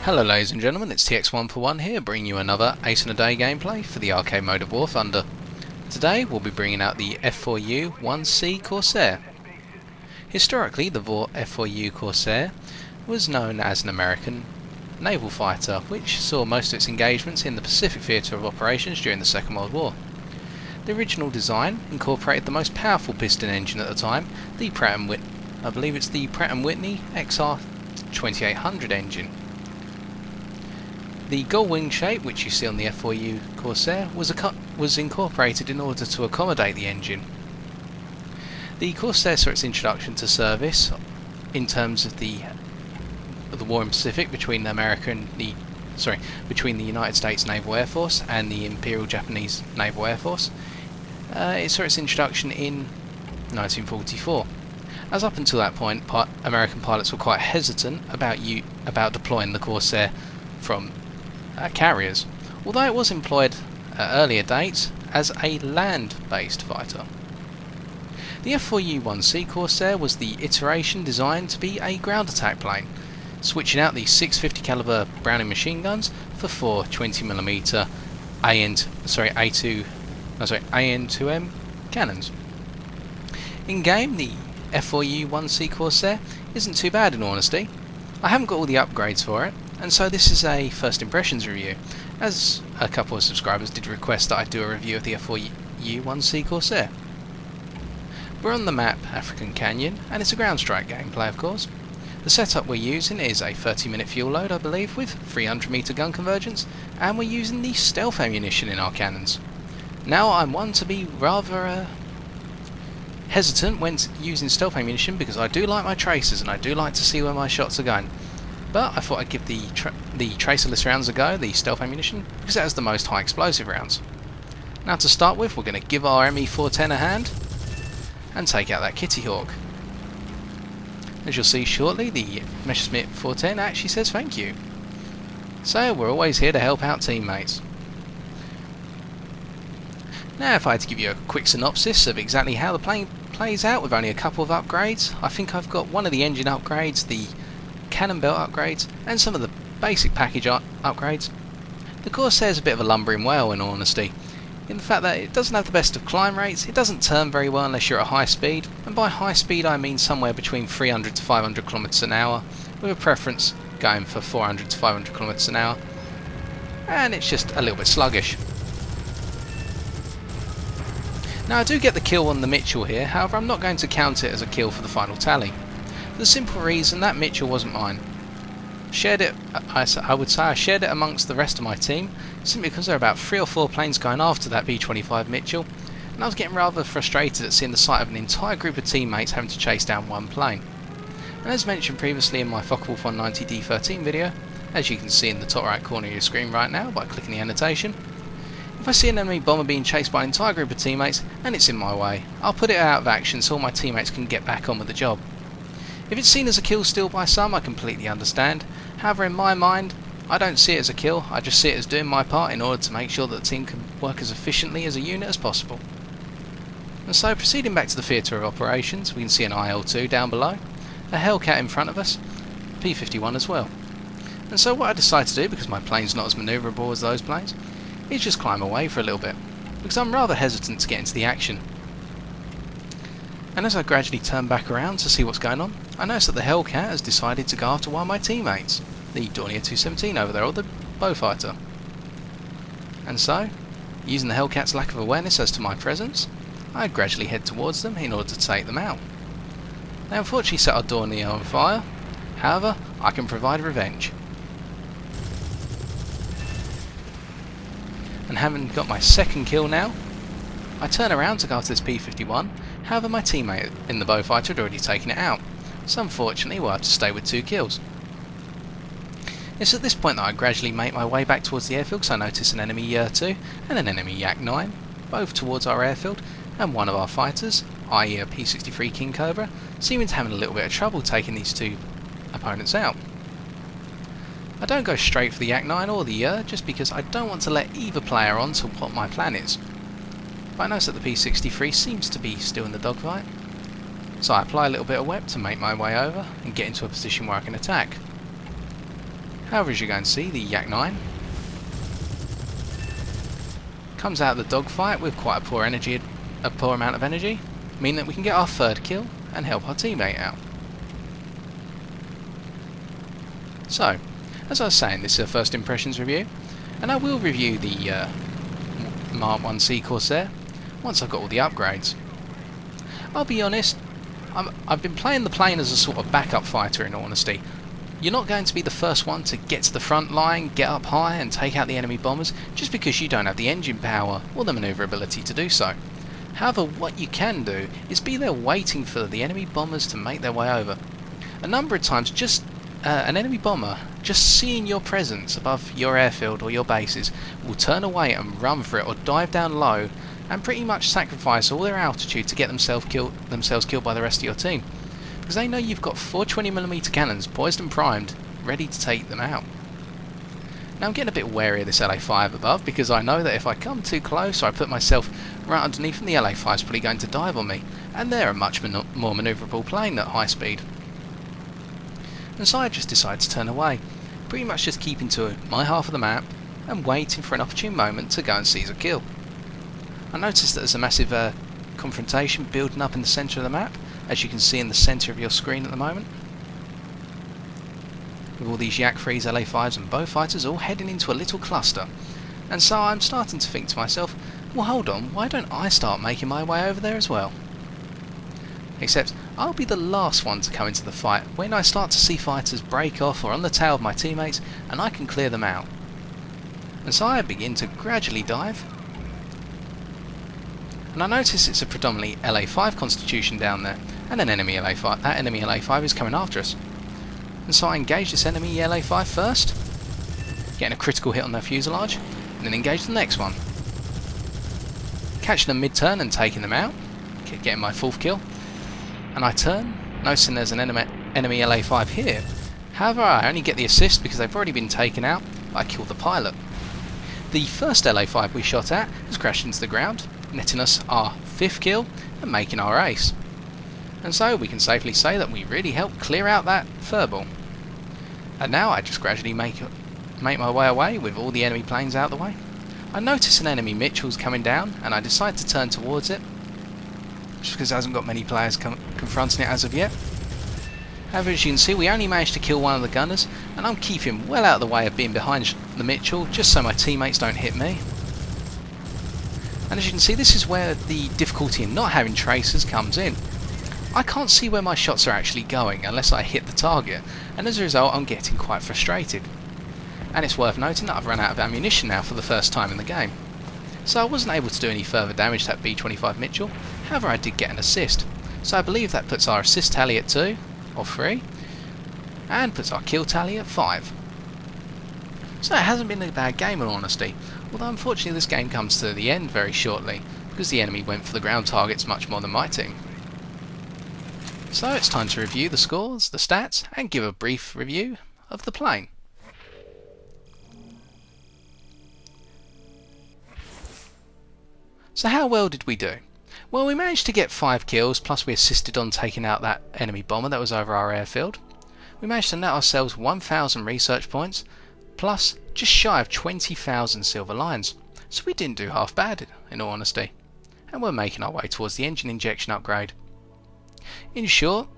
Hello ladies and gentlemen, it's TX141 here, bringing you another Ace in a Day gameplay for the arcade mode of War Thunder. Today we'll be bringing out the F4U-1C Corsair. Historically, the F4U Corsair was known as an American naval fighter, which saw most of its engagements in the Pacific theatre of operations during the Second World War. The original design incorporated the most powerful piston engine at the time, the Pratt & Whitney XR2800 engine. The gull wing shape, which you see on the F4U Corsair, was incorporated in order to accommodate the engine. The Corsair saw its introduction to service in terms of the war in Pacific between the United States Naval Air Force and the Imperial Japanese Naval Air Force. It saw its introduction in 1944. As up until that point, American pilots were quite hesitant about deploying the Corsair from carriers, although it was employed at earlier dates as a land-based fighter. The F4U-1C Corsair was the iteration designed to be a ground attack plane, switching out the 650 caliber Browning machine guns for four 20mm AN2M cannons. In game, the F4U-1C Corsair isn't too bad in honesty. I haven't got all the upgrades for it, and so this is a first impressions review, as a couple of subscribers did request that I do a review of the F4U-1C Corsair. We're on the map African Canyon, and it's a ground strike gameplay of course. The setup we're using is a 30-minute fuel load, I believe, with 300-meter gun convergence, and we're using the stealth ammunition in our cannons. Now, I'm one to be rather hesitant when using stealth ammunition because I do like my tracers and I do like to see where my shots are going. But I thought I'd give the tracerless rounds a go, the stealth ammunition, because it has the most high explosive rounds. Now to start with, we're going to give our ME410 a hand and take out that Kitty Hawk. As you'll see shortly, the Messerschmitt 410 actually says thank you. So we're always here to help out teammates. Now if I had to give you a quick synopsis of exactly how the plane plays out with only a couple of upgrades, I think I've got one of the engine upgrades, the cannon belt upgrades, and some of the basic package upgrades. The Corsair is a bit of a lumbering whale in all honesty, in the fact that it doesn't have the best of climb rates, it doesn't turn very well unless you're at high speed, and by high speed I mean somewhere between 300 to 500 km an hour, with a preference going for 400 to 500 km an hour, and it's just a little bit sluggish. Now I do get the kill on the Mitchell here, however I'm not going to count it as a kill for the final tally. For the simple reason that Mitchell wasn't mine. I would say I shared it amongst the rest of my team, simply because there are about 3 or 4 planes going after that B-25 Mitchell, and I was getting rather frustrated at seeing the sight of an entire group of teammates having to chase down one plane. And as mentioned previously in my Focke-Wulf 190 D13 video, as you can see in the top right corner of your screen right now by clicking the annotation, if I see an enemy bomber being chased by an entire group of teammates and it's in my way, I'll put it out of action so all my teammates can get back on with the job. If it's seen as a kill steal by some, I completely understand. However, in my mind, I don't see it as a kill, I just see it as doing my part in order to make sure that the team can work as efficiently as a unit as possible. And so, proceeding back to the theatre of operations, we can see an IL-2 down below, a Hellcat in front of us, P-51 as well. And so what I decided to do, because my plane's not as manoeuvrable as those planes, is just climb away for a little bit, because I'm rather hesitant to get into the action. And as I gradually turn back around to see what's going on, I notice that the Hellcat has decided to go after one of my teammates, the Dornier 217 over there, or the Beaufighter. And so, using the Hellcat's lack of awareness as to my presence, I gradually head towards them in order to take them out. They unfortunately set our Dornier on fire, however, I can provide revenge. And having got my second kill now, I turn around to go after this P-51, however my teammate in the Beaufighter had already taken it out, so unfortunately we'll have to stay with 2 kills. It's at this point that I gradually make my way back towards the airfield, because I notice an enemy Yer-2 and an enemy Yak-9, both towards our airfield, and one of our fighters, i.e. a P-63 King Cobra, seeming to have a little bit of trouble taking these 2 opponents out. I don't go straight for the Yak-9 or the Yer, just because I don't want to let either player on to what my plan is. But I notice that the P-63 seems to be still in the dogfight, so I apply a little bit of web to make my way over and get into a position where I can attack. However, as you're going to see, the Yak-9 comes out of the dogfight with quite a poor amount of energy, meaning that we can get our third kill and help our teammate out. So, as I was saying, this is a first impressions review, and I will review the Mark 1C Corsair once I've got all the upgrades. I'll be honest, I've been playing the plane as a sort of backup fighter, in all honesty. You're not going to be the first one to get to the front line, get up high and take out the enemy bombers just because you don't have the engine power or the maneuverability to do so. However, what you can do is be there waiting for the enemy bombers to make their way over. A number of times, just an enemy bomber just seeing your presence above your airfield or your bases will turn away and run for it, or dive down low and pretty much sacrifice all their altitude to get themselves killed by the rest of your team, because they know you've got 4 20mm cannons poised and primed, ready to take them out. Now I'm getting a bit wary of this LA5 above, because I know that if I come too close or I put myself right underneath them, the LA5 is probably going to dive on me, and they're a much more manoeuvrable plane at high speed. And so I just decided to turn away, pretty much just keeping to my half of the map and waiting for an opportune moment to go and seize a kill. I noticed that there's a massive confrontation building up in the centre of the map, as you can see in the centre of your screen at the moment, with all these Yak-3s, LA5s and Beaufighters all heading into a little cluster. And so I'm starting to think to myself, well, hold on, why don't I start making my way over there as well? Except I'll be the last one to come into the fight when I start to see fighters break off or on the tail of my teammates, and I can clear them out. And so I begin to gradually dive, and I notice it's a predominantly LA5 constitution down there, and an enemy LA5. That enemy LA5 is coming after us. And so I engage this enemy LA5 first, getting a critical hit on their fuselage, and then engage the next one. Catching them mid-turn and taking them out, getting my 4th kill. And I turn, noticing there's an enemy LA5 here. However, I only get the assist because they've already been taken out, but I killed the pilot. The first LA5 we shot at has crashed into the ground, netting us our 5th kill and making our ace. And so we can safely say that we really helped clear out that furball. And now I just gradually make my way away with all the enemy planes out of the way. I notice an enemy Mitchell's coming down, and I decide to turn towards it, just because it hasn't got many players confronting it as of yet. However, as you can see, we only managed to kill one of the gunners, and I'm keeping well out of the way of being behind the Mitchell, just so my teammates don't hit me. And as you can see, this is where the difficulty in not having tracers comes in. I can't see where my shots are actually going unless I hit the target, and as a result I'm getting quite frustrated. And it's worth noting that I've run out of ammunition now for the first time in the game. So I wasn't able to do any further damage to that B-25 Mitchell, however I did get an assist. So I believe that puts our assist tally at 2, or 3, and puts our kill tally at 5. So it hasn't been a bad game in all honesty, although unfortunately this game comes to the end very shortly, because the enemy went for the ground targets much more than my team. So it's time to review the scores, the stats, and give a brief review of the plane. So how well did we do? Well, we managed to get 5 kills, plus we assisted on taking out that enemy bomber that was over our airfield. We managed to net ourselves 1,000 research points, plus just shy of 20,000 silver lions. So we didn't do half bad, in all honesty. And we're making our way towards the engine injection upgrade. In short,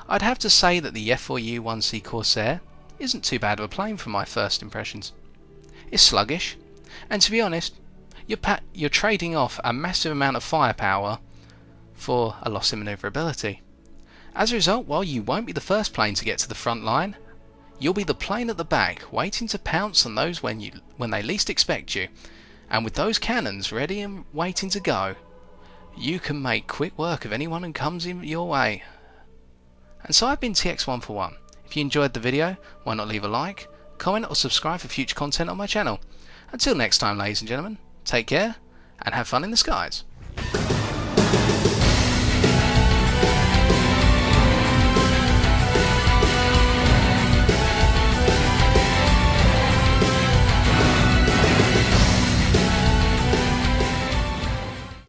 I'd have to say that the F4U-1C Corsair isn't too bad of a plane from my first impressions. It's sluggish, and to be honest, you're trading off a massive amount of firepower for a loss in manoeuvrability. As a result, while you won't be the first plane to get to the front line, you'll be the plane at the back waiting to pounce on those when they least expect you, and with those cannons ready and waiting to go, you can make quick work of anyone who comes in your way. And so I've been TX141. If you enjoyed the video, why not leave a like, comment or subscribe for future content on my channel. Until next time, ladies and gentlemen, take care and have fun in the skies.